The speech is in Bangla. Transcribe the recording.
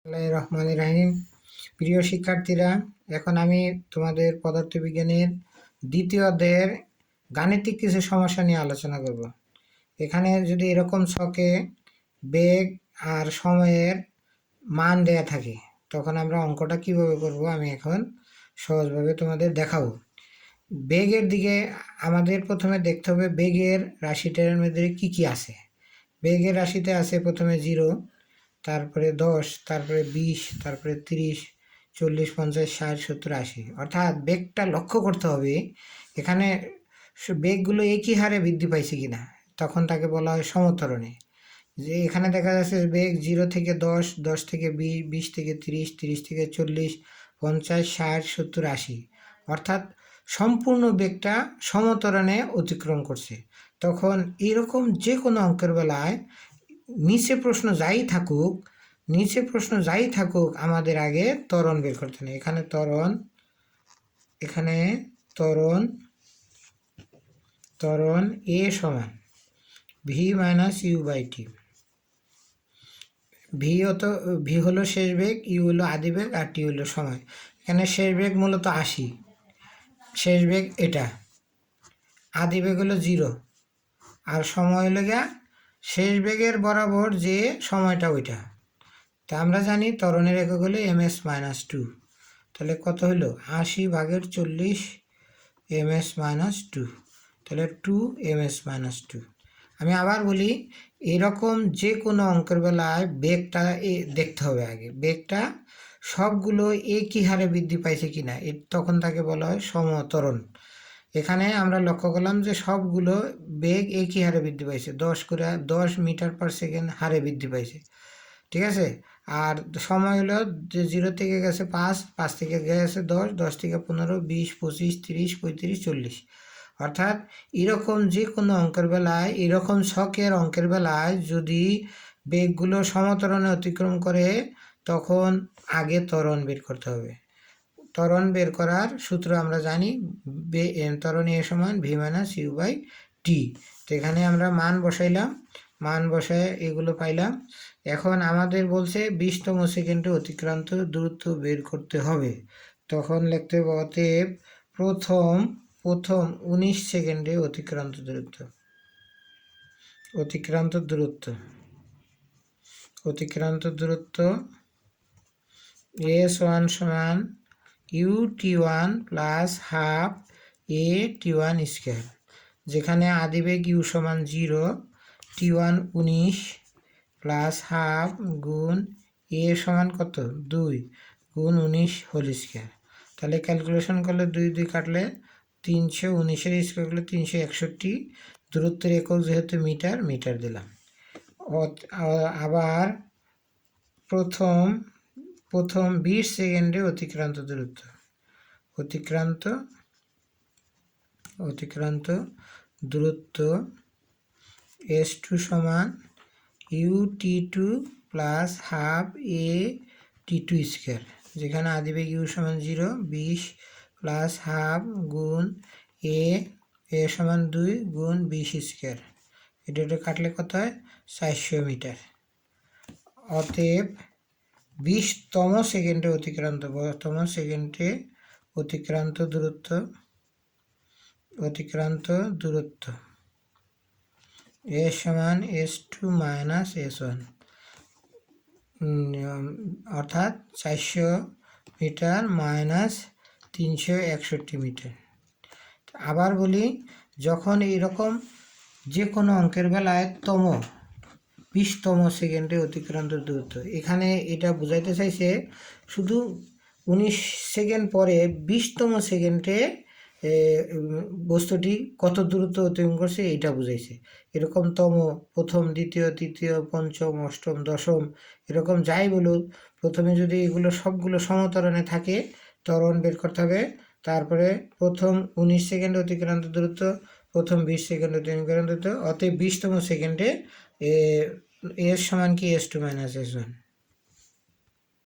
রহমানির রাহিম। প্রিয় শিক্ষার্থীরা, এখন আমি তোমাদের পদার্থবিজ্ঞানের দ্বিতীয় অধ্যায়ের গাণিতিক কিছু সমস্যা নিয়ে আলোচনা করব। এখানে যদি এরকম ছকে বেগ আর সময়ের মান দেয়া থাকে, তখন আমরা অঙ্কটা কিভাবে করব আমি এখন সহজভাবে তোমাদের দেখাবো। বেগের দিকে আমাদের প্রথমে দেখতে হবে বেগের রাশিটার মধ্যে কি কি আছে। বেগের রাশিতে আছে প্রথমে 0, তারপরে 10, তারপরে 20, তারপরে 30, 40, 50, 60, 70, 80। অর্থাৎ বেগটা লক্ষ্য করতে হবে এখানে বেগগুলো একই হারে বৃদ্ধি পাইছে কিনা, তখন তাকে বলা হয় সমত্বরণে। যে এখানে দেখা যাচ্ছে বেগ 0 থেকে 10, 10 থেকে 20, 20 থেকে 30, 30 থেকে 40, 50, 60, 70, 80। অর্থাৎ সম্পূর্ণ বেগটা সমত্বরণে অতিক্রম করছে। তখন এরকম যে কোনো অঙ্কের বেলায় নিচে প্রশ্ন যাই থাকুক আমাদের আগে ত্বরণ বের করতে নেই। এখানে ত্বরণ এ সমান v minus u by t. V হলো শেষ বেগ, ইউ হলো আদি বেগ, আর টি হলো সময়। এখানে শেষ বেগ মূলত 80, শেষ বেগ এটা, আদি বেগ হলো 0, আর সময় হলো গিয়া শেষ বেগের বরাবর যে সময়টা ওইটা। তা আমরা জানি ত্বরণের একক হলো ms - 2। তাহলে কত হলো 80/40 ms - 2, তাহলে 2 ms - 2। আমি আবার বলি, এরকম যে কোনো অঙ্কের বেলায় বেগটা দেখতে হবে আগে, বেগটা সবগুলো একই হারে বৃদ্ধি পাইছে কিনা, তখন তাকে বলা হয় সমত্বরণ। এখানে আমরা লক্ষ্য করলাম যে সবগুলো বেগ একই হারে বৃদ্ধি পাইছে, 10 মিটার/সেকেন্ড হারে বৃদ্ধি পাইছে, ঠিক আছে। আর সময় হলো যে 0 থেকে গেছে 5, 5 থেকে গেছে 10, 10 থেকে 15, 20, 25, 30, 35, 40। অর্থাৎ এরকম যে কোনো অঙ্কের বেলায়, এরকম ছকের অঙ্কের বেলায় যদি বেগগুলো সমত্বরণে অতিক্রম করে, তখন আগে ত্বরণ বের করতে হবে। ত্বরণ বের করার সূত্র আমরা জানি, ত্বরণ এ সমান ভি মাইনাস ইউ বাই টি। তো এখানে আমরা মান বসাইলাম, মান বসায় এগুলো পাইলাম। এখন আমাদের বলছে 20তম সেকেন্ডে অতিক্রান্ত দূরত্ব বের করতে হবে। তখন লিখতে হবে অতএব প্রথম 19 সেকেন্ডে অতিক্রান্ত দূরত্ব s1 সমান ut1 plus half at1 square, যেখানে আদিবেগ u সমান 0, t1 19 প্লাস হাফ গুণ a সমান কত 2 গুণ 19 হোল স্কোয়ার। তাহলে ক্যালকুলেশন করলে 2 2 কাটলে 319-এর স্কোয়ার করলে 361। দূরত্বের একক যেহেতু মিটার দিলাম। আবার প্রথম 20 সেকেন্ডে অতিক্রান্ত দূরত্ব s2 সমান ut2 plus half at2 square, যেখানে আদিবেগ u সমান 0, 20 প্লাস হাফ গুণ a সমান 2 গুণ 20 স্কোয়ার। এটা কাটলে কত হয় 400 মিটার। অতএব 20তম সেকেন্ডে অতিক্রান্ত দূরত্ব a সমান s2 মাইনাস s1, অর্থাৎ 400 মিটার মাইনাস 361 মিটার। আবার বলি, যখন এইরকম যে কোনো অঙ্কের বেলায় 20তম সেকেন্ডে অতিক্রান্ত দূরত্ব, এখানে এটা বোঝাইতে চাইছে শুধু 19 সেকেন্ড পরে 20তম সেকেন্ডে বস্তুটি কত দূরত্ব অতিক্রম করছে এটা বুঝাইছে। এরকম প্রথম, দ্বিতীয়, তৃতীয়, পঞ্চম, অষ্টম, দশম, এরকম যাই বলুক, প্রথমে যদি এগুলো সবগুলো সমত্বরণে থাকে ত্বরণ বের করতে হবে। তারপরে প্রথম 19 সেকেন্ড অতিক্রান্ত দূরত্ব, প্রথম 20 সেকেন্ড অতিক্রান্ত দূরত্ব, অতএব 20তম সেকেন্ডে এর সমান কি s2 - s1।